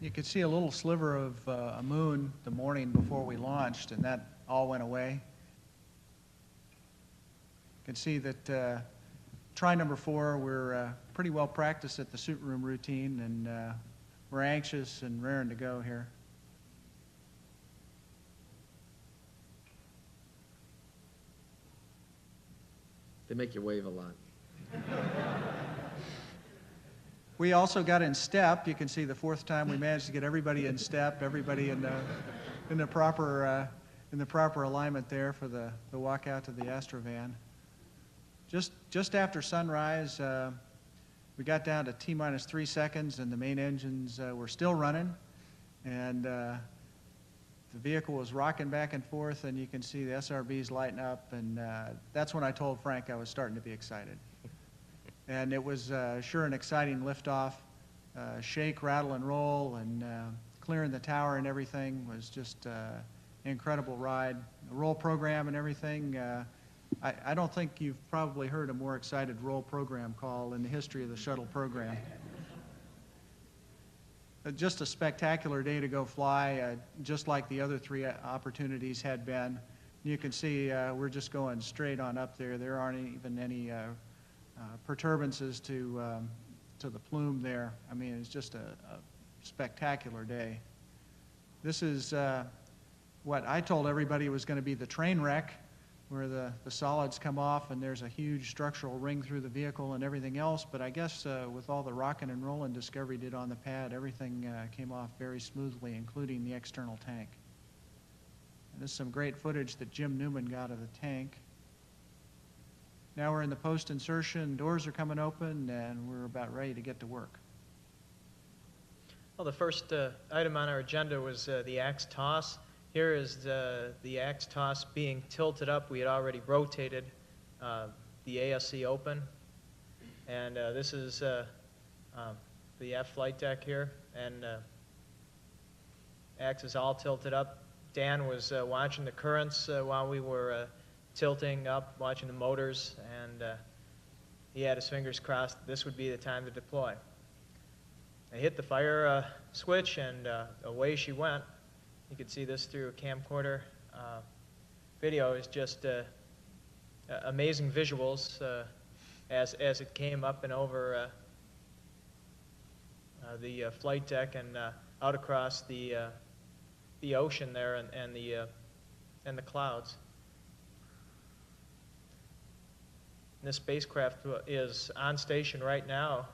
You could see a little sliver of a moon the morning before we launched, and that all went away. You can see that try number 4, we're pretty well practiced at the suit room routine, and we're anxious and raring to go here. They make you wave a lot. We also got in step. You can see the 4th time we managed to get everybody in step, everybody in the proper alignment there for the walk out to the Astrovan. Just after sunrise, we got down to T-minus 3 seconds, and the main engines were still running, and the vehicle was rocking back and forth, and you can see the SRBs lighting up, and that's when I told Frank I was starting to be excited. And it was sure an exciting liftoff. Shake, rattle, and roll, and clearing the tower and everything was just an incredible ride. The roll program and everything, I don't think you've probably heard a more excited roll program call in the history of the shuttle program. Just a spectacular day to go fly, just like the other 3 opportunities had been. You can see we're just going straight on up there. There aren't even any perturbances to the plume there. I mean, it's just a spectacular day. This is what I told everybody was going to be the train wreck, where the solids come off and there's a huge structural ring through the vehicle and everything else, but I guess with all the rocking and rolling Discovery did on the pad, everything came off very smoothly, including the external tank. And this is some great footage that Jim Newman got of the tank. Now we're in the post insertion, doors are coming open, and we're about ready to get to work. Well, the first item on our agenda was the axe toss. Here is the axe toss being tilted up. We had already rotated the ASC open, and this is the aft flight deck here, and axe is all tilted up. Dan was watching the currents while we were tilting up, watching the motors, and he had his fingers crossed that this would be the time to deploy. I hit the fire switch, and away she went. You can see this through a camcorder. Video is just amazing visuals as it came up and over the flight deck and out across the ocean there and the clouds. This spacecraft is on station right now,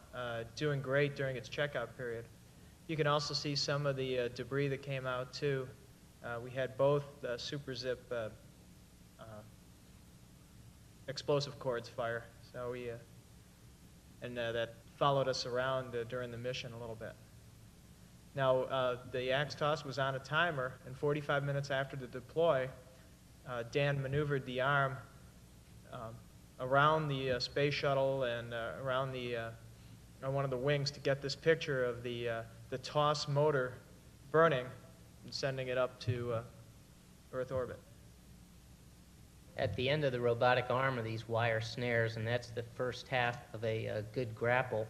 doing great during its checkout period. You can also see some of the debris that came out too. We had both super zip explosive cords fire, so that followed us around during the mission a little bit. Now the axe toss was on a timer, and 45 minutes after the deploy, Dan maneuvered the arm around the space shuttle and around one of the wings to get this picture of the toss motor burning and sending it up to Earth orbit. At the end of the robotic arm are these wire snares, and that's the first half of a good grapple.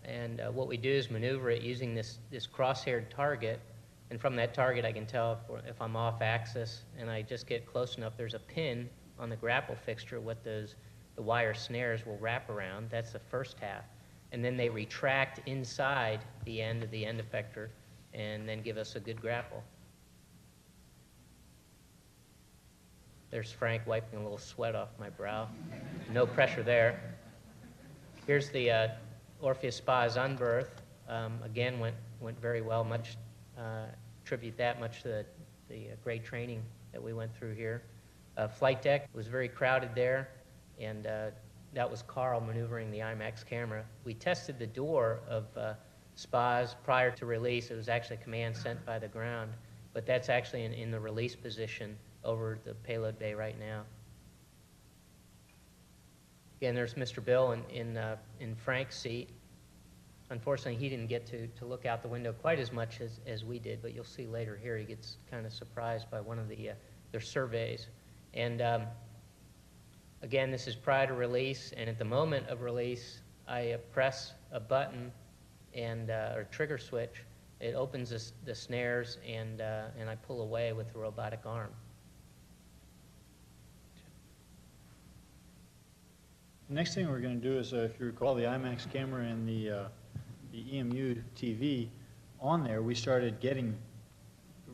And what we do is maneuver it using this cross-haired target, and from that target I can tell if I'm off axis, and I just get close enough. There's a pin on the grapple fixture what the wire snares will wrap around. That's the first half. And then they retract inside the end of the end effector and then give us a good grapple. There's Frank wiping a little sweat off my brow. No pressure there. Here's the Orpheus Spa's unberth. Again, went very well. Much attribute that much to the great training that we went through here. Flight deck was very crowded there, and that was Carl maneuvering the IMAX camera. We tested the door of SPA's prior to release. It was actually a command sent by the ground, but that's actually in the release position over the payload bay right now. Again, there's Mr. Bill in Frank's seat. Unfortunately, he didn't get to look out the window quite as much as we did, but you'll see later here he gets kind of surprised by one of their surveys. And again, this is prior to release, and at the moment of release, I press a button and or trigger switch, it opens the snares, and I pull away with the robotic arm. The next thing we're going to do is, if you recall, the IMAX camera and the EMU TV on there, we started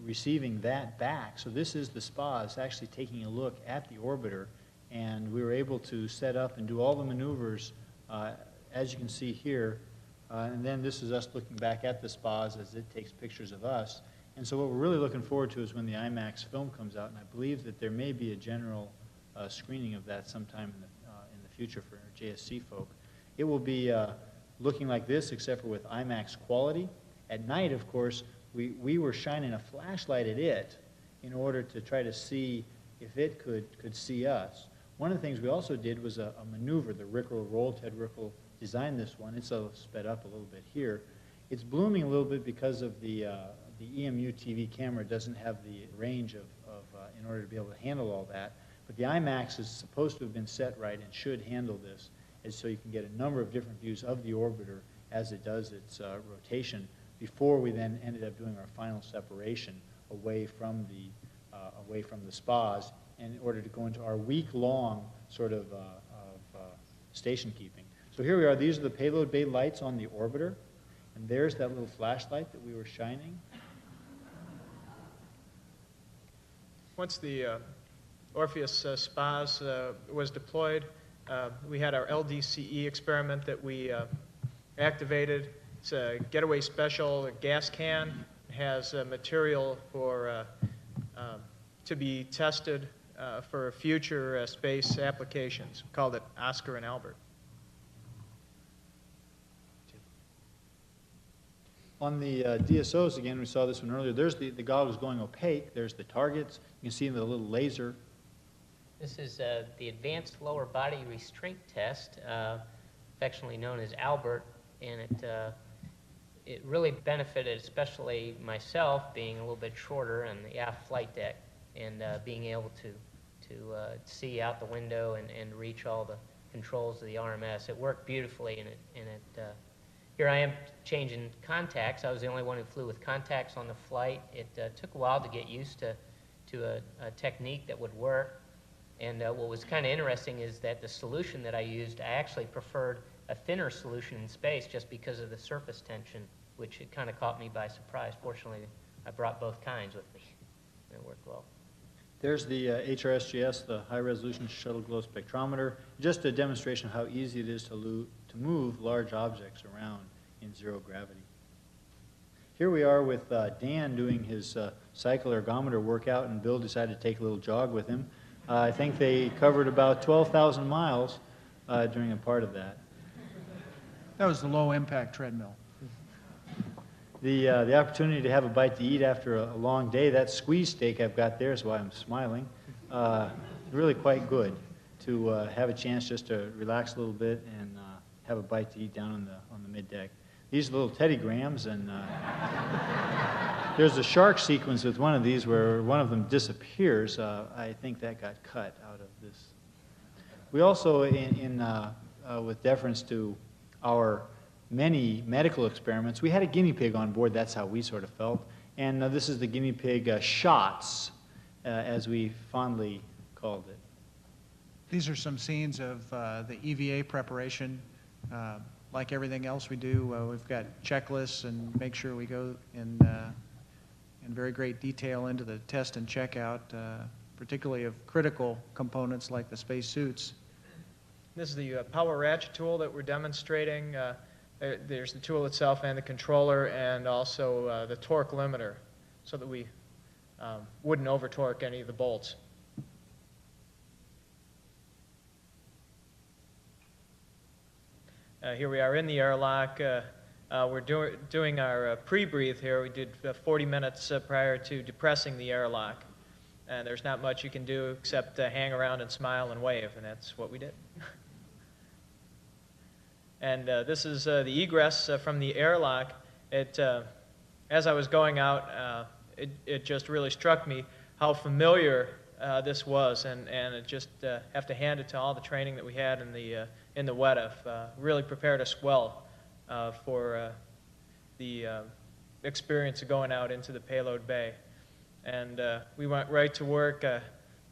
receiving that back. So this is the SPAS actually taking a look at the orbiter, and we were able to set up and do all the maneuvers, as you can see here. And then this is us looking back at the SPAS as it takes pictures of us. And so what we're really looking forward to is when the IMAX film comes out, and I believe that there may be a general screening of that sometime in the future for JSC folk. It will be looking like this, except for with IMAX quality. At night, of course, we were shining a flashlight at it in order to try to see if it could see us. One of the things we also did was a maneuver. The Rickrell roll, Ted Rickrell designed this one. It's sped up a little bit here. It's blooming a little bit because of the EMU TV camera doesn't have the range in order to be able to handle all that. But the IMAX is supposed to have been set right and should handle this, and so you can get a number of different views of the orbiter as it does its rotation before we then ended up doing our final separation away from the SPAs in order to go into our week-long sort of station keeping. So here we are. These are the payload bay lights on the orbiter, and there's that little flashlight that we were shining. Once the Orpheus SPAS was deployed, we had our LDCE experiment that we activated. It's a getaway special gas can. It has material to be tested for future space applications. We called it Oscar and Albert. On the DSOs, again, we saw this one earlier. There's the goggles going opaque. There's the targets. You can see the little laser. This is the Advanced Lower Body Restraint Test, affectionately known as Albert, and it really benefited, especially myself, being a little bit shorter on the aft flight deck, and being able to see out the window and reach all the controls of the RMS. It worked beautifully, and here I am changing contacts. I was the only one who flew with contacts on the flight. It took a while to get used to a technique that would work. And what was kind of interesting is that the solution that I used, I actually preferred a thinner solution in space just because of the surface tension, which it kind of caught me by surprise. Fortunately, I brought both kinds with me, and it worked well. There's the HRSGS, the high-resolution shuttle glow spectrometer, just a demonstration of how easy it is to move large objects around in zero gravity. Here we are with Dan doing his cycle ergometer workout, and Bill decided to take a little jog with him. I think they covered about 12,000 miles during a part of that. That was the low-impact treadmill. The opportunity to have a bite to eat after a long day, that squeeze steak I've got there is why I'm smiling. Really quite good to have a chance just to relax a little bit and have a bite to eat down on the mid-deck. These are little Teddy Grahams, and there's a shark sequence with one of these where one of them disappears. I think that got cut out of this. We also, with deference to our many medical experiments, we had a guinea pig on board. That's how we sort of felt. And this is the guinea pig shots, as we fondly called it. These are some scenes of the EVA preparation. Like everything else we do, we've got checklists and make sure we go in very great detail into the test and checkout, particularly of critical components like the space suits. This is the power ratchet tool that we're demonstrating. There's the tool itself and the controller, and also the torque limiter, so that we wouldn't over-torque any of the bolts. Here we are in the airlock. We're doing our pre-breathe here. We did 40 minutes prior to depressing the airlock. And there's not much you can do except hang around and smile and wave, and that's what we did. And this is the egress from the airlock. As I was going out, it just really struck me how familiar this was, and it just have to hand it to all the training that we had in the WETF. Really prepared us well for the experience of going out into the payload bay. And we went right to work.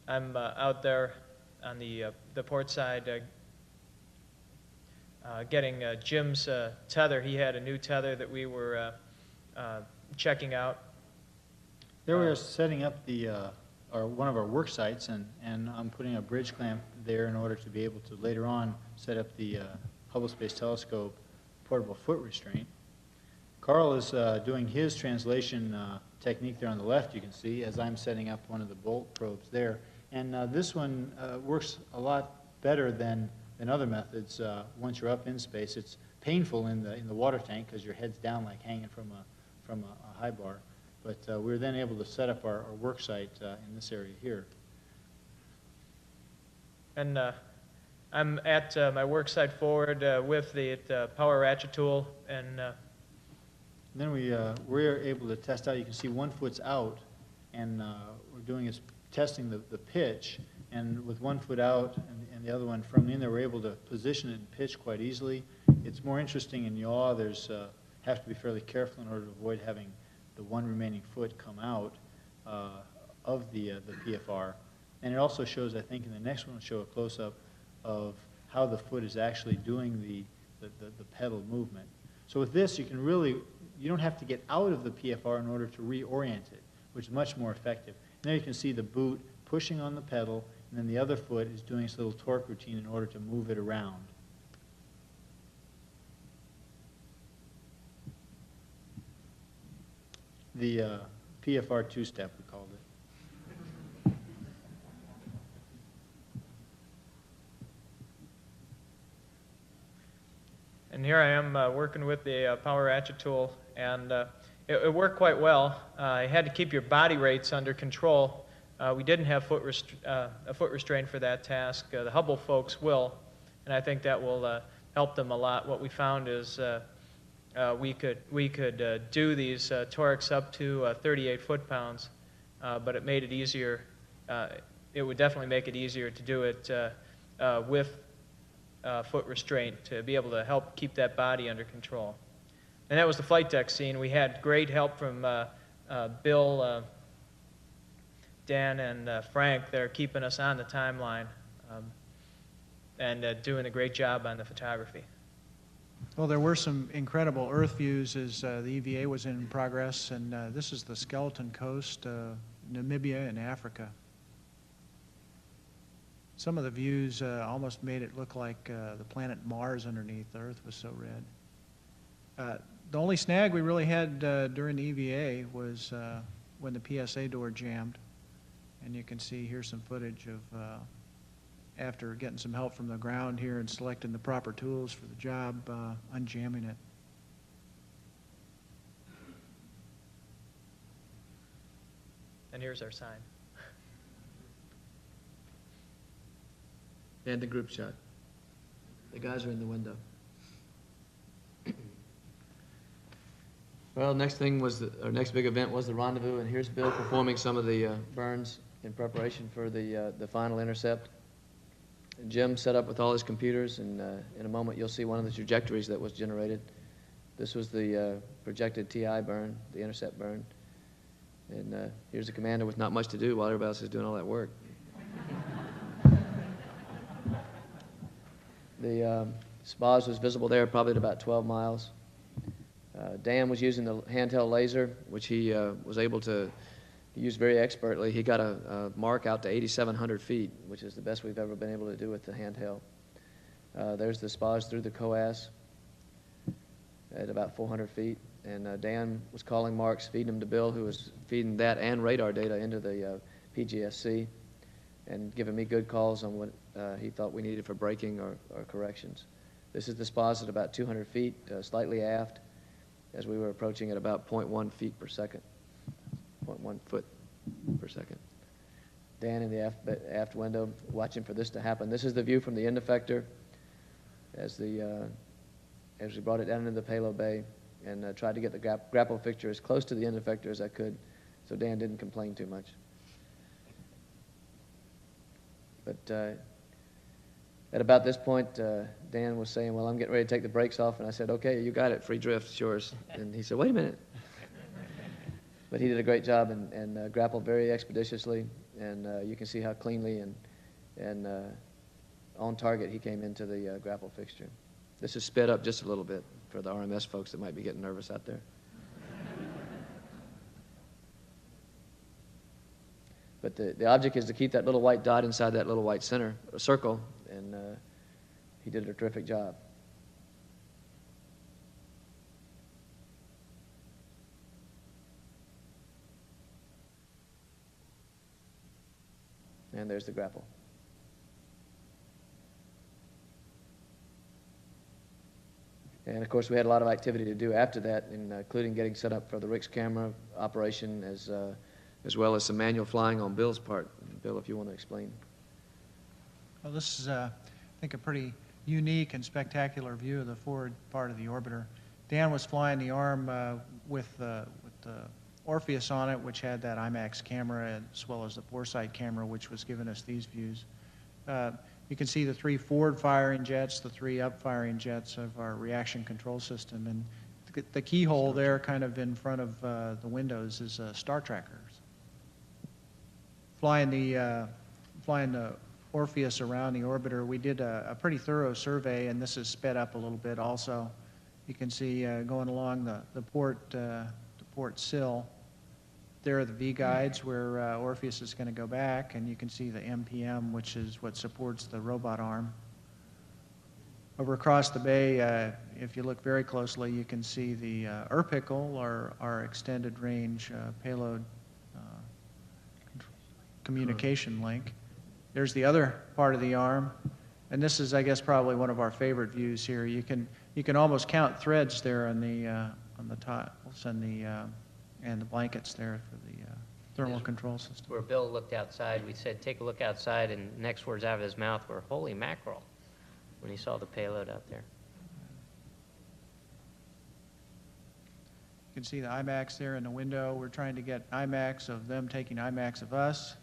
I'm out there on the port side getting Jim's tether. He had a new tether that we were checking out. There we are setting up one of our work sites, and I'm putting a bridge clamp there in order to be able to later on set up the Hubble Space Telescope portable foot restraint. Carl is doing his translation technique there on the left, you can see, as I'm setting up one of the bolt probes there. And this one works a lot better than other methods. Once you're up in space, it's painful in the water tank because your head's down like hanging from a high bar. But we were then able to set up our work site in this area here. And I'm at my work site forward with the power ratchet tool, and then we're able to test out. You can see 1 foot's out, and we're doing is testing the pitch. And with 1 foot out and the other one from in there, we're able to position it and pitch quite easily. It's more interesting in yaw. There's have to be fairly careful in order to avoid having the one remaining foot come out of the PFR. And it also shows, I think, in the next one, will show a close-up of how the foot is actually doing the pedal movement. So with this, you don't have to get out of the PFR in order to reorient it, which is much more effective. And there you can see the boot pushing on the pedal, and then the other foot is doing its little torque routine in order to move it around. The PFR two-step, we called it. And here I am working with the power ratchet tool, and it worked quite well. You had to keep your body rates under control. We didn't have a foot restraint for that task. The Hubble folks will, and I think that will help them a lot. What we found is we could do these torques up to 38 foot-pounds, but it made it easier. It would definitely make it easier to do it with foot restraint to be able to help keep that body under control. And that was the flight deck scene. We had great help from Bill, Dan, and Frank. They're keeping us on the timeline and doing a great job on the photography. Well, there were some incredible Earth views as the EVA was in progress, and this is the Skeleton Coast, Namibia, and Africa. Some of the views almost made it look like the planet Mars underneath. The Earth was so red. The only snag we really had during the EVA was when the PSA door jammed. And you can see here some footage of after getting some help from the ground here and selecting the proper tools for the job, unjamming it. And here's our sign. And the group shot. The guys are in the window. Well, next thing was our next big event was the rendezvous, and here's Bill performing some of the burns in preparation for the final intercept. And Jim set up with all his computers, and in a moment you'll see one of the trajectories that was generated. This was the projected TI burn, the intercept burn. And here's the commander with not much to do while everybody else is doing all that work. The SPOS was visible there probably at about 12 miles. Dan was using the handheld laser, which he was able to use very expertly. He got a mark out to 8,700 feet, which is the best we've ever been able to do with the handheld. There's the SPOS through the COAS at about 400 feet. And Dan was calling marks, feeding them to Bill, who was feeding that and radar data into the PGSC, and giving me good calls on what he thought we needed for braking or corrections. This is the SPOS at about 200 feet, slightly aft, as we were approaching at about 0.1 feet per second, 0.1 foot per second. Dan in the aft window watching for this to happen. This is the view from the end effector as we brought it down into the payload bay and tried to get the grapple fixture as close to the end effector as I could, so Dan didn't complain too much. But at about this point, Dan was saying, well, I'm getting ready to take the brakes off. And I said, okay, you got it. Free drift, it's yours. And he said, wait a minute. But he did a great job and grappled very expeditiously, and you can see how cleanly and on target he came into the grapple fixture. This is sped up just a little bit for the RMS folks that might be getting nervous out there. But the object is to keep that little white dot inside that little white center circle, and he did a terrific job. And there's the grapple. And of course, we had a lot of activity to do after that, including getting set up for the Rick's camera operation, as well as some manual flying on Bill's part. Bill, if you want to explain. Well, this is, I think, a pretty unique and spectacular view of the forward part of the orbiter. Dan was flying the arm with the Orpheus on it, which had that IMAX camera, as well as the boresight camera, which was giving us these views. You can see the 3 forward firing jets, the 3 up firing jets of our reaction control system, and the keyhole there kind of in front of the windows is star trackers. Flying the Orpheus around the orbiter, we did a pretty thorough survey, and this is sped up a little bit also. You can see going along the port sill. There are the V guides where Orpheus is going to go back, and you can see the MPM, which is what supports the robot arm. Over across the bay, if you look very closely, you can see the ERPICL, our extended range payload communication link. There's the other part of the arm, and this is, I guess, probably one of our favorite views here. You can almost count threads there on the tiles and the blankets there for the thermal control system. Where Bill looked outside, we said, take a look outside, and next words out of his mouth were, holy mackerel, when he saw the payload out there. You can see the IMAX there in the window. We're trying to get IMAX of them taking IMAX of us.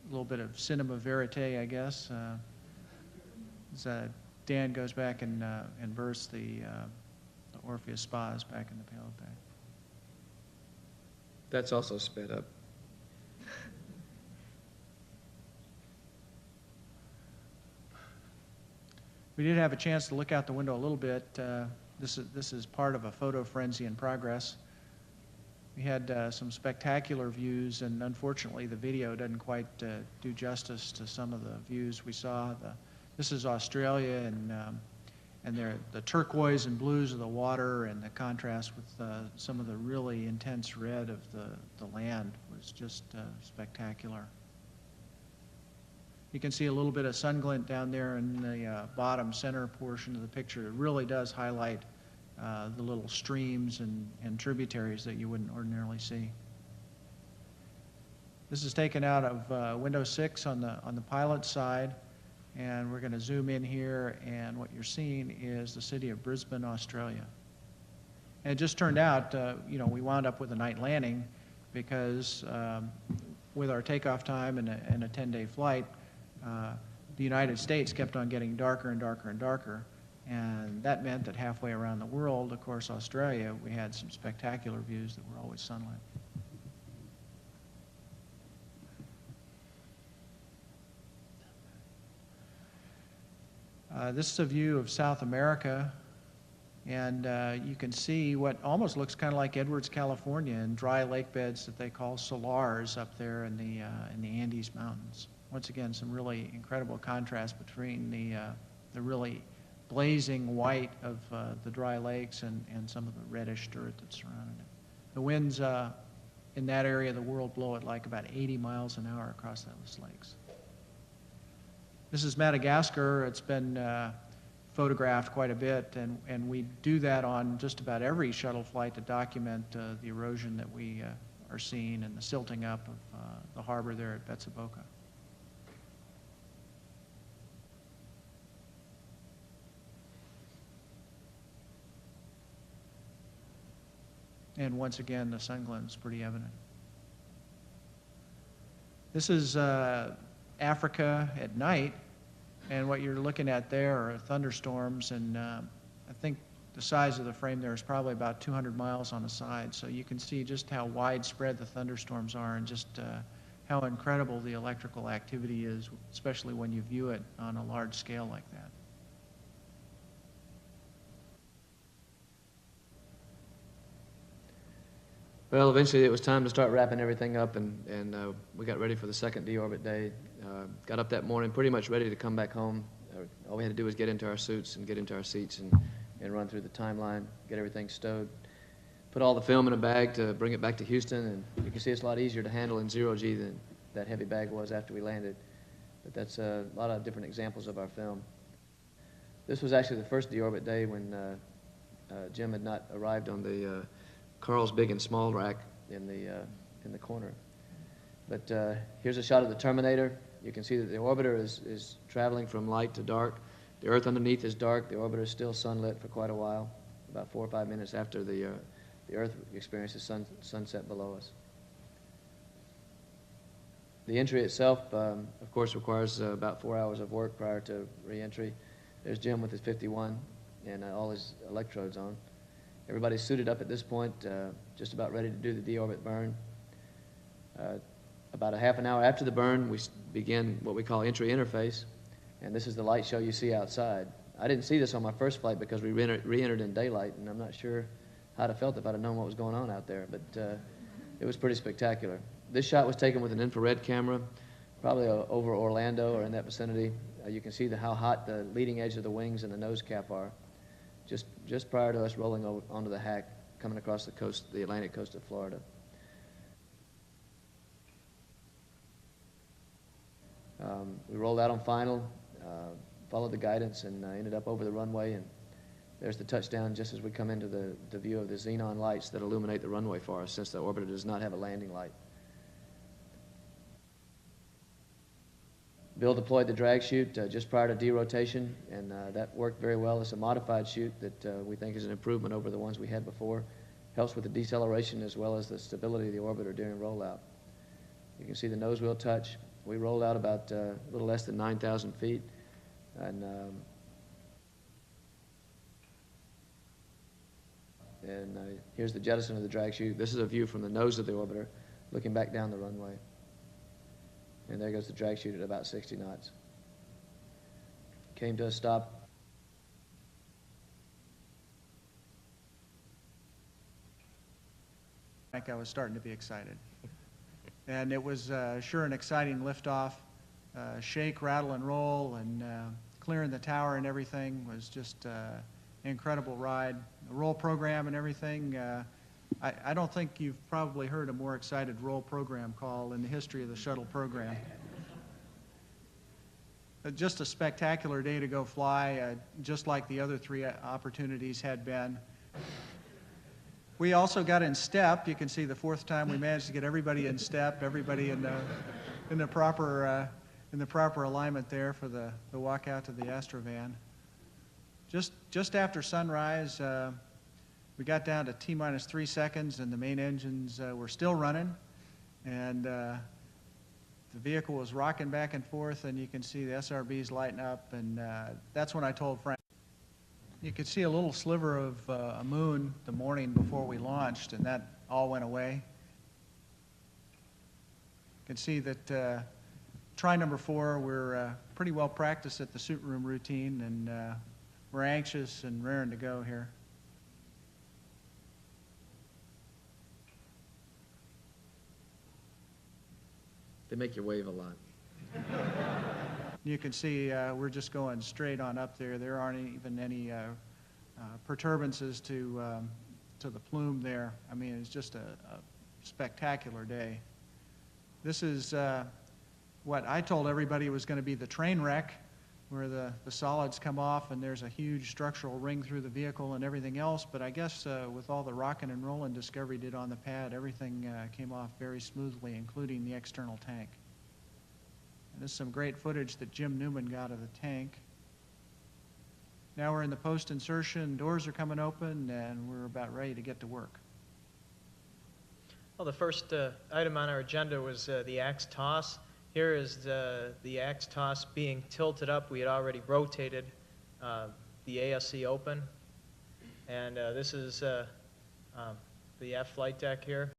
A little bit of cinema verite, I guess. As Dan goes back and berths the Orpheus spas back in the payload bay. That's also sped up. We did have a chance to look out the window a little bit. This is part of a photo frenzy in progress. We had some spectacular views, and unfortunately the video doesn't quite do justice to some of the views we saw. This is Australia, and the turquoise and blues of the water and the contrast with some of the really intense red of the land was just spectacular. You can see a little bit of sun glint down there in the bottom center portion of the picture. It really does highlight the little streams and tributaries that you wouldn't ordinarily see. This is taken out of window 6 on the pilot side, and we're going to zoom in here, and what you're seeing is the city of Brisbane, Australia. And it just turned out, we wound up with a night landing because with our takeoff time and a 10-day flight, the United States kept on getting darker and darker and darker. And that meant that halfway around the world, of course, Australia, we had some spectacular views that were always sunlit. This is a view of South America, and you can see what almost looks kind of like Edwards, California, and dry lake beds that they call salars up there in the Andes Mountains. Once again, some really incredible contrast between the really blazing white of the dry lakes and some of the reddish dirt that's surrounding it. The winds in that area of the world blow at like about 80 miles an hour across those lakes. This is Madagascar. It's been photographed quite a bit, and we do that on just about every shuttle flight to document the erosion that we are seeing and the silting up of the harbor there at Betsaboka. And once again, the sun glint is pretty evident. This is Africa at night, and what you're looking at there are thunderstorms, and I think the size of the frame there is probably about 200 miles on the side. So you can see just how widespread the thunderstorms are and just how incredible the electrical activity is, especially when you view it on a large scale like that. Well, eventually it was time to start wrapping everything up, and we got ready for the second deorbit day. Got up that morning pretty much ready to come back home. All we had to do was get into our suits and get into our seats and run through the timeline, get everything stowed. Put all the film in a bag to bring it back to Houston, and you can see it's a lot easier to handle in zero-G than that heavy bag was after we landed. But that's a lot of different examples of our film. This was actually the first deorbit day when Jim had not arrived on the Carl's big and small rack in the corner. But here's a shot of the Terminator. You can see that the orbiter is traveling from light to dark. The Earth underneath is dark. The orbiter is still sunlit for quite a while, about 4 or 5 minutes after the Earth experiences sunset below us. The entry itself, of course, requires about 4 hours of work prior to re-entry. There's Jim with his 51 and all his electrodes on. Everybody's suited up at this point, just about ready to do the deorbit burn. About a half an hour after the burn, we begin what we call entry interface, and this is the light show you see outside. I didn't see this on my first flight because we re-entered in daylight, and I'm not sure how I'd have felt if I'd have known what was going on out there, but it was pretty spectacular. This shot was taken with an infrared camera, probably over Orlando or in that vicinity. You can see how hot the leading edge of the wings and the nose cap are, just prior to us rolling onto the hack, coming across the coast, the Atlantic coast of Florida. We rolled out on final, followed the guidance, and ended up over the runway, and there's the touchdown just as we come into the view of the xenon lights that illuminate the runway for us, since the orbiter does not have a landing light. Bill deployed the drag chute just prior to derotation, and that worked very well. It's a modified chute that we think is an improvement over the ones we had before. Helps with the deceleration as well as the stability of the orbiter during rollout. You can see the nose wheel touch. We rolled out about a little less than 9,000 feet, and here's the jettison of the drag chute. This is a view from the nose of the orbiter, looking back down the runway. And there goes the drag chute at about 60 knots. Came to a stop. I was starting to be excited. And it was sure an exciting liftoff. Shake, rattle, and roll, and clearing the tower and everything was just an incredible ride. The roll program and everything, I don't think you've probably heard a more excited roll program call in the history of the shuttle program. Just a spectacular day to go fly, just like the other 3 opportunities had been. We also got in step. You can see the 4th time we managed to get everybody in step, everybody in the proper alignment there for the walk out to the Astrovan. Just after sunrise, we got down to T minus 3 seconds, and the main engines were still running, and the vehicle was rocking back and forth, and you can see the SRBs lighting up, and that's when I told Frank. You could see a little sliver of a moon the morning before we launched, and that all went away. You can see that try number 4, we're pretty well practiced at the suit room routine, and we're anxious and raring to go here. They make you wave a lot. You can see we're just going straight on up there. There aren't even any perturbances to the plume there. I mean, it's just a spectacular day. This is what I told everybody was going to be the train wreck, where the solids come off and there's a huge structural ring through the vehicle and everything else. But I guess with all the rocking and rolling Discovery did on the pad, everything came off very smoothly, including the external tank. And this is some great footage that Jim Newman got of the tank. Now we're in the post-insertion, doors are coming open, and we're about ready to get to work. Well, the first item on our agenda was the axe toss. Here is the axe toss being tilted up. We had already rotated the ASC open, And this is the F flight deck here.